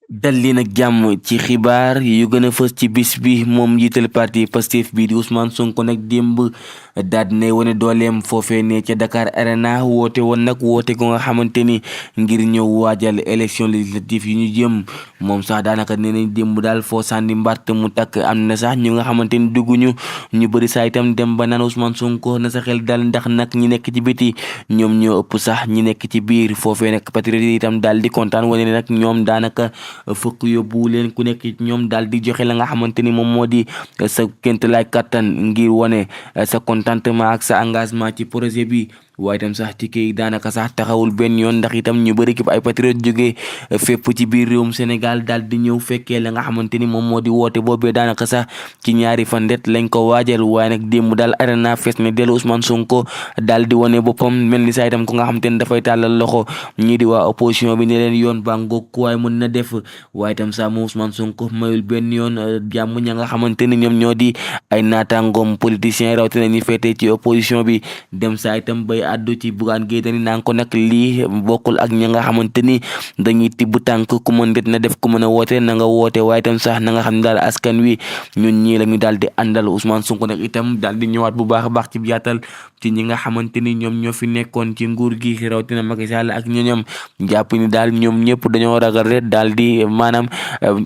dal leen ak jàmm ci xibaar yu gën a fës ci bis bi moom njiital parti Pastef bi di Ousmane Sonko nag démb daal dinay wane dooleem foofee ne ca Dakar Arena woote woon nag woote ko nga xamante ni ngir ñëw waajal élection législative yi ñu jëm moom sax daanaka nee nañ démb daal foo sànni mbart mu takk am na sax ñu nga xamante ni dugguñu ñu bëri saa itam dem ba naan Ousmane Sonko na sa xel daal ndax nag ñi nekk ci biti ñoom ñoo ëpp sax ñi nekk ci biir foofee nag patriote yi itam daal di kontaan wane ne nag ñoom daanaka fukk yóbbu leen ku nekk ñoom daal di joxe la nga xamante ni moom moo di sa ként lay kattan ngir wane sa contentement ak sa engagement ci projet bi waaye itam sax ticket yi daanaka sax taxawul benn yoon ndax itam ñu bëri képp ay patriote jógee fépp ci biir réewum Sénégal daal di ñëw fekkee la nga xamante ni moom moo di woote boobee daanaka sax ci ñaari fan det lañ ko waajal waaye nag démb daal Arena fees ne dellu Ousmane Sonko daal di wane boppam mel ni saa itam ku nga xamante ni dafay tàllal loxo ñii di waa opposition bi ne leen yoon ba ngoog waaye mën na def waaye itam sax moom Ousmane Sonko mayul benn yoon jàmm ña nga xamante ni ñoom ñoo di ay naataangoom politiciens rawatina ñi féetee ci opposition bi dem saa itam bay addu ci Bougane Gueye Dany naan ko nag lii bokkul ak ñi nga xamante ni dañuy tibb tànk ku mën det na def ku mën a woote na nga woote waaye itam sax na nga xam ne daal askan wi ñun ñii la ñu daal di àndal Ousmane Sonko nag itam daal di ñëwaat bu baax a baax ci yaatal ci ñi nga xamante ni ñoom ñoo fi nekkoon ci nguur gi rawatina Macky Sall ak ñoñam jàpp ni daal ñoom ñëpp dañoo ragal rek daal di maanaam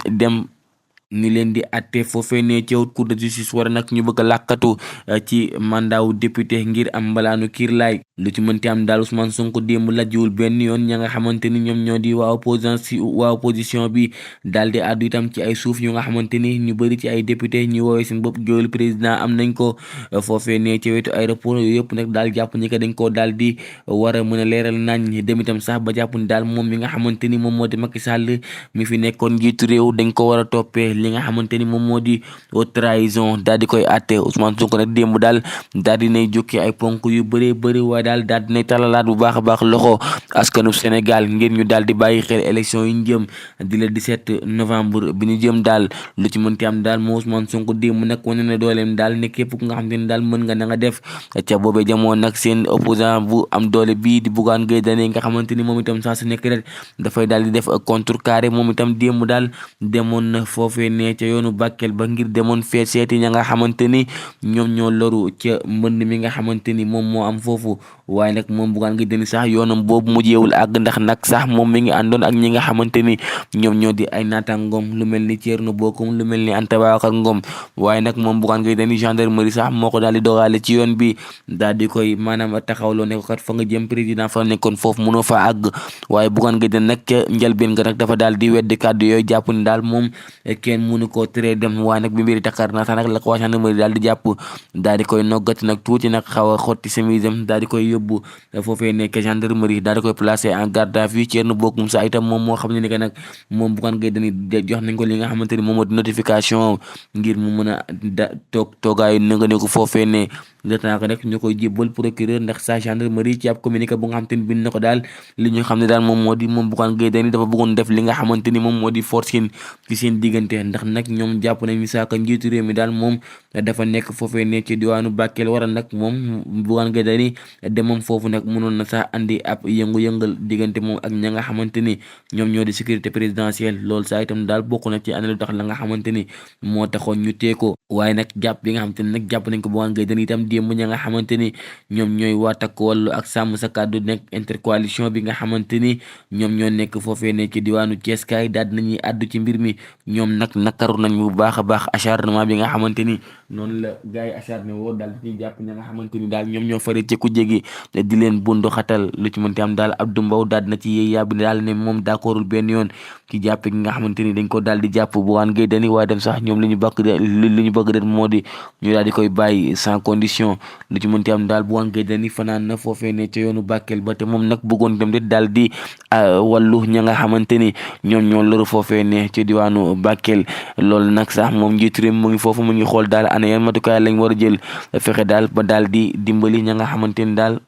dem ni leen di atte foofee ne ci cour de justice war nag ñu bëgg a làkkatu ci mandat wu député ngir am mbalaanu kiirlaay lu ci mënti am daal Ousmane Sonko démb lajjiwul benn yoon ña nga xamante ni ñoom ñoo di waa opposition bi daal di àddu itam ci ay suuf yu nga xamante ni ñu bëri ci ay député ñu woowee seen bopp géwél président am nañ ko foofee ne ci wetu aéroport yooyu yëpp nag daal jàpp ni que dañ koo daal di war a mën a leeral nañ dem itam sax ba jàpp ni daal moom mi nga xamante ni moom moo di Macky Sall mi fi nekkoon njiitu réew dañ ko war a toppee li nga xamante ni moom moo di haute trahison daal di koy àtte Ousmane Sonko nag démb daal daal di nay jukki ay ponk yu bëree bëri waaye daal daal di nay talalaat bu baax a baax loxo askanu Sénégal ngir ñu daal di bàyyi xel élection yi ñu jëm di le 17 novembre bi ñu jëm daal lu ci mënti am daal moo Ousmane Sonko démb nag wane na dooleem daal ne képp ku nga xamante ni daal mën nga na nga def ca boobee jamono nag seen opposant bu am doole bii di Bougane Gueye Dany nga xamante ni moom itam saa su nekk rek dafay daal di def contrecarré moom itam démb daal demoon na foofee ne ca yoonu Bakel ba ngir demoon fee seeti ña nga xamante ni ñoom ñoo loru ca mbënd mi nga xamante ni moom moo am foofu waaye nag moom Bougane Gueye Dany sax yoonam boobu mujjeewul àgg ndax nag sax moom mi ngi àndoon ak ñi nga xamante ni ñoom ñoo di ay naataangoom lu mel ni Thierno Bocoum lu mel ni Anta Babacar Ngom waaye nag moom Bougane Gueye Dany gendarmerie sax moo ko daal di dogaale ci yoon bi daal di koy maanaam taxawloo ne ko kat fa nga jëm président fa nekkoon foofu mënoo fa àgg waaye Bougane Gueye Dany nag ca njëlbeen nga nag dafa daal di weddi kàddu yooyu jàpp ni daal moom kenn mënu koo teree dem waaye nag bi mbiri Dakar na sax nag la ko waa gendarmerie daal di jàpp daal di koy noggati nag tuuti nag xaw a xotti semisam daal di koy yóbbu foofee nekk gendarmerie daal di koy placé en garde à vue Thierno Bocoum sa itam moom moo xam ne ni que nag moom Bougane Gueye Dany jox nañ ko li nga xamante ni moom moo di notification ngir mu mën a toogaayu nga ne ko foofee ne letanaa ko nag ñu koy jébbal procureur ndax sa gendarmerie ci ab communiqué bu nga xamante ni bind na ko daal li ñu xam ne daal moom moo di moom Bougane Gueye Dany dafa bëggoon def li nga xamante ni moom moo di forcing ci seen diggante ndax nag ñoom jàpp nañ ni saaka njiitu réew mi daal moom dafa nekk foofee ne ci diwaanu Bakel waral nag moom Bougane Gueye Dany demam foofu nag mënoon na sax andi ab yëngu-yëngal diggante moom ak ña nga xamante ni ñoom ñoo di sécurité présidentielle loolu saa itam daal bokk na ci ana lu tax la nga xamante ni moo taxoon ñu tee ko waaye nag jàpp bi nga xamante ni nag jàpp nañ ko Bougane Gueye Dany itam démb ña nga xamante ni ñoom ñooy waa Takku Wallu ak Sàmm Sa Kàddu nekk intercoalition bi nga xamante ni ñoom ñoo nekk foofee ne ci diwaanu Thiès kaay daal dinañuy àddu ci mbir mi ñoom nag nakaru nañ bu baax a baax acharnement bi nga xamante ni noonu la gars yi acharné woo daal dañuy jàpp ña nga xamante ni daal ñoom ñoo fari ci ku jégi di leen bundu xatal lu ci mënti am daal Abdou Mbow daal dina ci yéey yàbbi daal ne moom d'accordul benn yoon ci jàpp gi nga xamante ni dañ ko daal di jàpp Bougane Gueye Dany waaye dem sax ñoom li ñu bëgg de moo di ñu daal di koy bàyyi sans condition lu ci mënti am daal Bougane Gueye Dany fanaan na foofee ne ca yoonu Bakel ba te moom nag bëggoon dem de daal di wàllu ña nga xamante ni ñoom ñoo loru foofee ne ci diwaanu Bakel loolu nag sax moom njiitu réew mu ngi foofu mu ngi xool daal ana yan matukaay lañ war a jël fexe daal ba daal di dimbali ña nga xamante ni daal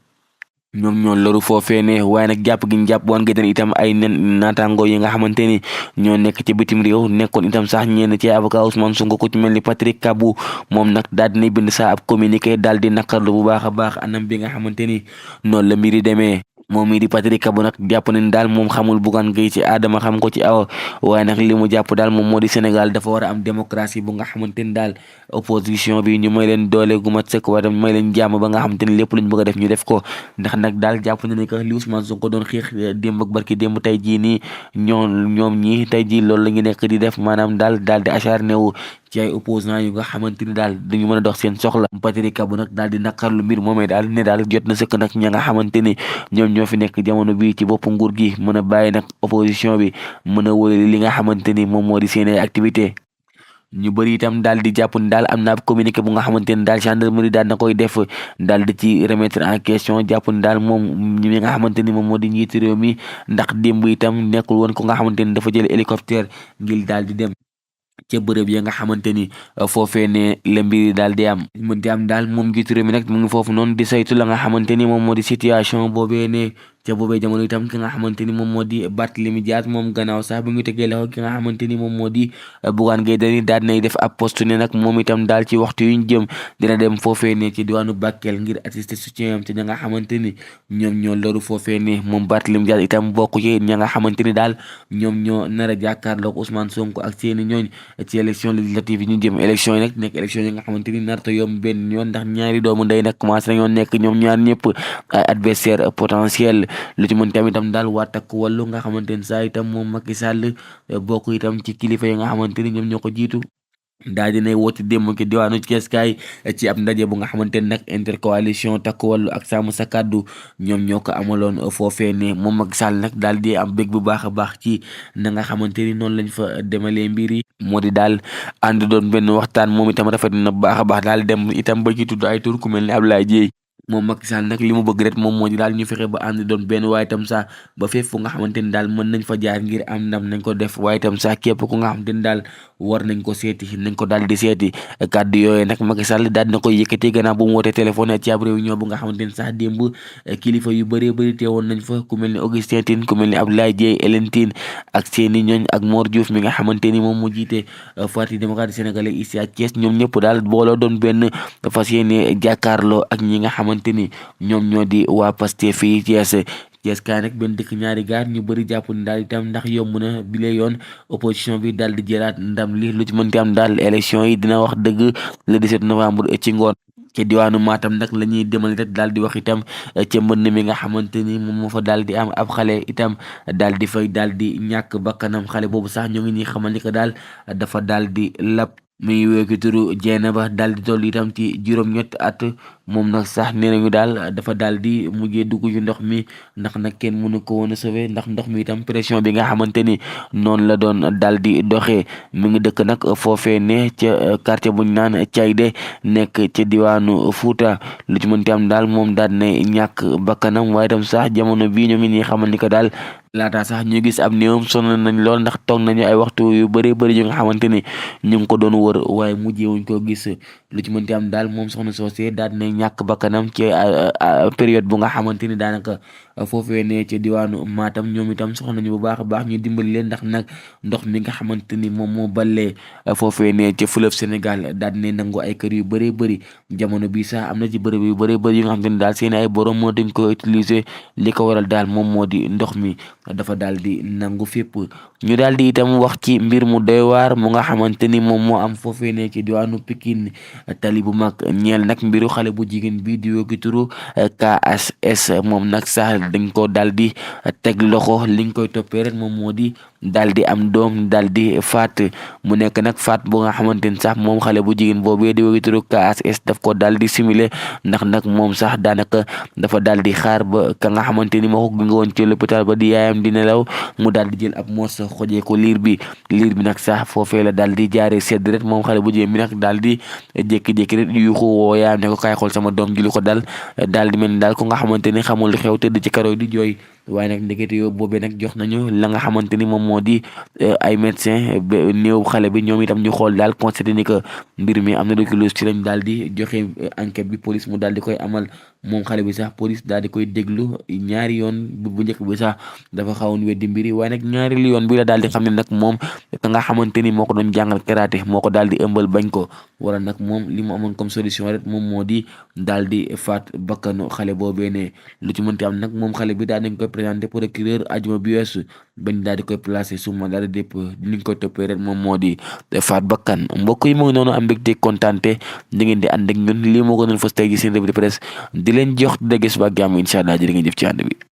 ñoom ñoo loru foofee ne waaye nag jàpp gi ñu jàpp Bougane Gueye Dany itam ay naataango yi nga xamante ni ñoo nekk ci bitim réew nekkoon itam sax ñenn ci avocat Ousmane Sonko ku ci mel ni Patrick Kabou moom nag daal dinay bind sax ab communiqué daal di naqarlu bu baax a baax anam bi nga xamante ni noonu la mbiri demee moom mii di Patrick Kabou nag jàpp nañ daal moom xamul Bougane Gueye ci Adama xam ko ci Awa waaye nag li mu jàpp daal moom moo di Sénégal dafa war a am démocratie bu nga xamante ni daal opposition bi ñu may leen doole gu mat sëkk waaye tam may leen jàmm ba nga xamante ni lépp luñ bëgg a def ñu def ko ndax nag daal jàpp na ne que li Ousmane Sonko doon xiix démb ak barki démb tey jii nii ñoom ñi tey jii loolu la ñu nekk di def maanaam daal di acharné wu ci ay opposants yu nga xamante ni daal dañu mën a dox seen soxla Patrick Kabou nag daal di naqarlu mbir moomee daal ne daal jot na sëkk nag ña nga xamante ni ñoom ñoo fi nekk jamono bi ci bopp nguur gi mën a bàyyi nag opposition bi mën a wëyali li nga xamante ni moom moo di seen ay activité ñu bëri itam daal di jàpp ni daal am na ab communiqué bu nga xamante ni daal gendarmerie daal na koy def daal di ci remettre en question jàpp ni daal moom ñi nga xamante ni moom moo di njiitu réew mi ndax démb itam nekkul woon ko nga xamante ni dafa jël hélicoptère ngir daal di dem ca bërëb ya nga xamante ni foofee ne la mbiri daal di am mënti am daal moom njiitu réew mi nag mu ngi foofu noonu di saytu la nga xamante ni moom moo di situation boobee ne ca boobee jamono itam ki nga xamante ni moom moo di Barthélémy Dias moom gannaaw sax bu ñu tegee loxo ki nga xamante ni moom moo di Bougane Gueye Dany daal nay def ab poste ne nag moom itam daal ci waxtu yu ñu jëm dina dem foofee ne ci diwaanu Bakel ngir assister soutien am te ña nga xamante ni ñoom ñoo loru foofee ne moom Barthélémy Dias itam bokk ci ña nga xamante ni daal ñoom ñoo nar a jàkkaarloog Ousmane Sonko ak seeni ñooñ ci élection législative yi ñu jëm élection yi nag nekk élection yi nga xamante ni narta yomb benn yoon ndax ñaari doomu ndey nag commencé nañoo nekk ñoom ñaar ñëpp ay adversaire potentiel lu ci mën itam daal waa Takku Wallu nga xamante ni saa itam moom Macky Sall bokk itam ci kilifa yi nga xamante ni ñoom ñoo ko jiitu daal dinay woote démb ki diwaanu Thiès kaay ci ab ndaje bu nga xamante ni nag intercoalition Takku Wallu ak Sàmm Sa Kàddu ñoom ñoo ko amaloon foofee ne moom Macky Sall nag daal di am bég bu baax a baax ci na nga xamante ni noonu lañ fa demalee mbir yi moo di daal ànd doon benn waxtaan moom itam rafet na bu baax a baax daal dem itam ba ci tudd ay tur ku mel ni Abdoulaye Dièye moom Macky Sall nag li mu bëgg rek moom moo di daal ñu fexe ba ànd doon benn waaye itam sax ba fépp fu nga xamante ni daal mën nañ fa jaar ngir am ndam nañ ko def waaye itam sax képp ku nga xamante ni daal war nañ ko seeti nañ ko daal di seeti kàddu yooyu nag Macky Sall daal dina koy yëkkati gannaaw bu mu wootee téléphone ci ab réunion bu nga xamante ni sax démb kilifa yu bëree bëri teewoon nañ fa ku mel ni Augustin Tine ku mel ni Abdoulaye Dièye Hélène Tine ak seeni ñooñ ak Mor Diouf mi nga xamante ni moom mu jiite Parti démocratique sénégalais ici à Thiès ñoom ñëpp daal booloo doon benn fas yéene jàkkaarloo ak ñi nga xamante ni ñoom ñoo di waa Pastef fii Thiès kaay nag benn dëkk ñaari gaar ñu bëri jàpp ni daal itam ndax yomb na bile yoon opposition bi daal di jëlaat ndam li lu ci mënti am daal élection yi dina wax dëgg le 17 novembre ci ngoon ci diwaanu Matam nag la ñuy demal rek daal di wax itam ca mbënn mi nga xamante ni moom moo fa daal di am ab xale itam daal di fay daal di ñàkk bakkanam xale boobu sax ñoo ngi ñuy xamal ni que daal dafa daal di lab muy wéeku turu Jeynaba daal di toll itam ci juróom-ñetti at moom nag sax nee nañu daal dafa daal di mujjee dugg ci ndox mi ndax nag kenn mënu ko woon a sauver ndax ndox mi itam pression bi nga xamante ni noonu la doon daal di doxee mi ngi dëkk nag foofee ne ca quartier bu ñu naan Cayde nekk ca diwaanu Fuuta lu ci mënti am daal moom daal ne ñàkk bakkanam waaye itam sax jamono bii ñu ngi nii xamal ni ko daal laata sax ñu gis ab néewam sonn nañ lool ndax toog nañu ay waxtu yu bëree bëri yu nga xamante ni ñu ngi ko doon wër waaye mujjee wuñ koo gis lu ci mënti am daal moom soxna soosee daal dina ñàkk bakkanam ci période bu nga xamante ni daanaka foofee ne ci diwaanu Matam ñoom itam soxla nañu bu baax a baax ñu dimbali leen ndax nag ndox mi nga xamante ni moom moo ballee foofee ne ci fleuve Sénégal daal dina nangu ay kër yu bëree bëri jamono bi sax am na ci bërëb yu bëree bëri yu nga xamante ni daal seen ay borom moo dañ ko utiliser li ko waral daal moom moo di ndox mi dafa daal di nangu fépp ñu daal di itam wax ci mbir mu doy waar mu nga xamante ni moom moo am foofee ne ci diwaanu Pikine tali bu mag ñeel nag mbiru xale bu jigéen bi di wékki turu KSS moom nag sax dañ ko daal di teg loxo liñ koy toppee rek moom moo di daal di am doom daal di faat mu nekk nag faat bu nga xamante ni sax moom xale bu jigéen boobee di wékki turu KSS daf ko daal di simuler ndax nag moom sax daanaka dafa daal di xaar ba ka nga xamante ni moo ko gunge woon ci l'hôpital ba di yaayam di nelaw mu daal di jël ab morso xojee ko liir bi nag sax foofee la daal di jaaree sedd rek moom xale bu jigéen bi nag daal di jékki-jékki rek yuuxu woo yaayam ne ko kaay xool sama doom ji lu ko daal di mel ni daal ko nga xamante ni xamul lu xew tëdd ci karo di jooy waaye nag ndekete yoo boobee nag jox nañu la nga xamante ni moom moo di ay médecin néew xale bi ñoom itam ñu xool daal constaté ni que mbir mi am na tuberculose ci lañ daal di joxe enquête bi police mu daal di koy amal moom xale bi sax police daal di koy déglu ñaari yoon bu njëkk bi sax dafa xawoon weddi mbiri waaye nag ñaari yoon bi la daal di xam ne nag moom ka nga xamante ni moo ko doon jàngal karaté moo ko daal di ëmbal bañ ko wala nag moom li mu amoon comme solution rek moom moo di daal di faat bakkanu xale boobee ne lu ci mënti am nag moom moom xale bi daal nañ koy présenté procureur ajuma bi weesu bañ daal di koy placé sous mandat de dépôt li ñu koy toppee rek moom moo di faat bakkan. Mbokk yi mu ngi noonu am mbégte kontaante di ngeen di ànd ak ñun lii moo ko doon fas tey gi seen revue de presse di leen jox dégg suba ak jàmm incha allah jërë ngeen jëf ci ànd bi.